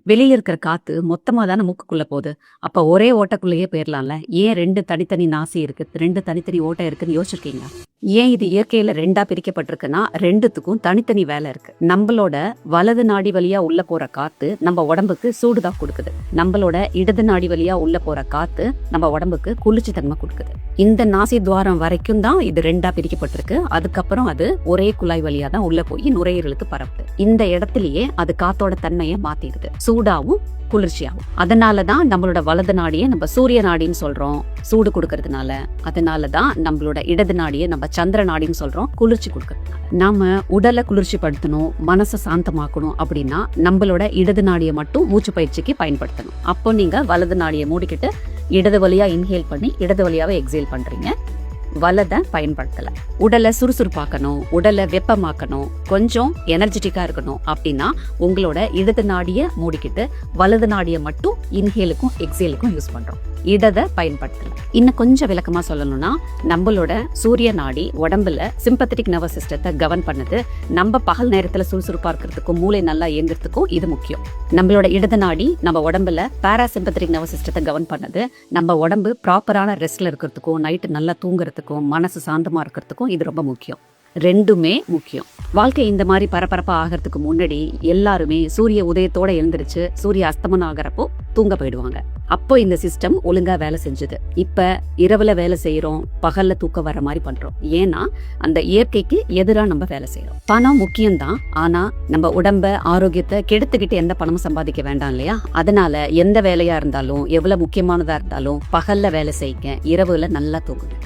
வெளியில இருக்கிற காத்து மொத்தமா தானே மூக்குக்குள்ள போகுது. அப்ப ஒரே ஓட்டைக்குள்ளேயே போயிரலாம்ல. ஏன் 2 தனித்தனி நாசி இருக்கு? 2 தனித்தனி ஓட்டை இருக்குன்னு யோசிச்சிருக்கீங்களா? ஏன் இது இயற்கையில 2ஆ பிரிக்கப்பட்டிருக்குன்னா, 2த்துக்கும் தனித்தனி வேலை இருக்கு. நம்மளோட வலது நாடி வழியா உள்ள போற காத்து நம்ம உடம்புக்கு சூடு தான் கொடுக்குது. நம்மளோட இடது நாடி வழியா உள்ள போற காத்து நம்ம உடம்புக்கு குளிர்ச்சி தன்மை கொடுக்குது. இந்த நாசி துவாரம் வரைக்கும் தான் இது 2ஆ பிரிக்கப்பட்டிருக்கு. அதுக்கப்புறம் அது ஒரே குழாய் வழியா தான் உள்ள போய் நுரையீரலுக்கு பரவுது. இந்த இடத்துலயே அது காத்தோட தன்மையை மாத்திடுது. சூடாவும் குளிர்ச்சியாகும். அதனாலதான் நம்மளோட வலது நாடியை நம்ம சூரிய நாடின்னு சொல்றோம், சூடு கொடுக்கறதுனால. அதனாலதான் நம்மளோட இடது நாடியை நம்ம சந்திர நாடின்னு சொல்றோம், குளிர்ச்சி கொடுக்கறதுனால. நாம உடலை குளிர்ச்சி படுத்தணும், மனசை சாந்தமாக்கணும் அப்படின்னா நம்மளோட இடது நாடியை மட்டும் மூச்சு பயிற்சிக்கு பயன்படுத்தணும். அப்போ நீங்க வலது நாடியை மூடிக்கிட்டு இடது வழியா இன்ஹேல் பண்ணி இடது வழியாவே எக்ஸேல் பண்றீங்க. வலதை பயன்படுத்தல. உடலை சுறுசுறுப்பாக்கணும், உடலை வெப்பமாக்கணும், கொஞ்சம் எனர்ஜெட்டிக்கா இருக்கணும் அப்படின்னா உங்களோட இடது நாடியை மூடிக்கிட்டு வலது நாடியை மட்டும் இன்ஹேலுக்கும் எக்ஸேலுக்கும் யூஸ் பண்றோம். இடதை பயன்படுத்தல. இன்னும் கொஞ்சம் விளக்கமா சொல்லணும்னா, நம்மளோட சூரிய நாடி உடம்புல சிம்பத்தட்டிக் நர்வஸ் சிஸ்டத்தை கவர்ன் பண்ணுது. நம்ம பகல் நேரத்துல சுறுசுறுப்பா இருக்கிறதுக்கும் மூளை நல்லா இயங்குறதுக்கும் இது முக்கியம். நம்மளோட இடது நாடி நம்ம உடம்புல பாராசிம்பத்தட்டிக் நர்வஸ் சிஸ்டத்தை கவர்ன் பண்ணுது. நம்ம உடம்பு ப்ராப்பரான ரெஸ்ட்ல இருக்கிறதுக்கும் நைட்டு நல்லா தூங்குறதுக்கும் மனசு சாந்தமா இருக்கிறதுக்கும் இது ரொம்ப முக்கியம். ரெண்டுமே முக்கியம். வாழ்க்கை இந்த மாதிரி பரபரப்பா ஆகிறதுக்கு முன்னாடி எல்லாருமே சூரிய உதயத்தோட எழுந்திருச்சு சூரிய அஸ்தமனம் ஆகிறப்போ தூங்க போயிடுவாங்க. அப்போ இந்த சிஸ்டம் ஒழுங்கா வேலை செஞ்சது. இப்ப இரவுல வேலை செய்யறோம், பகல்ல தூக்கம் வர மாதிரி பண்றோம். ஏன்னா அந்த இயற்கைக்கு எதிரா நம்ம வேலை செய்யறோம். பணம் முக்கியம்தான், ஆனா நம்ம உடம்ப ஆரோக்கியத்தை கெடுத்துக்கிட்டு எந்த பணமும் சம்பாதிக்க வேண்டாம் இல்லையா? அதனால எந்த வேலையா இருந்தாலும் எவ்வளவு முக்கியமானதா இருந்தாலும் பகல்ல வேலை செய்யுங்க, இரவுல நல்லா தூங்குங்க.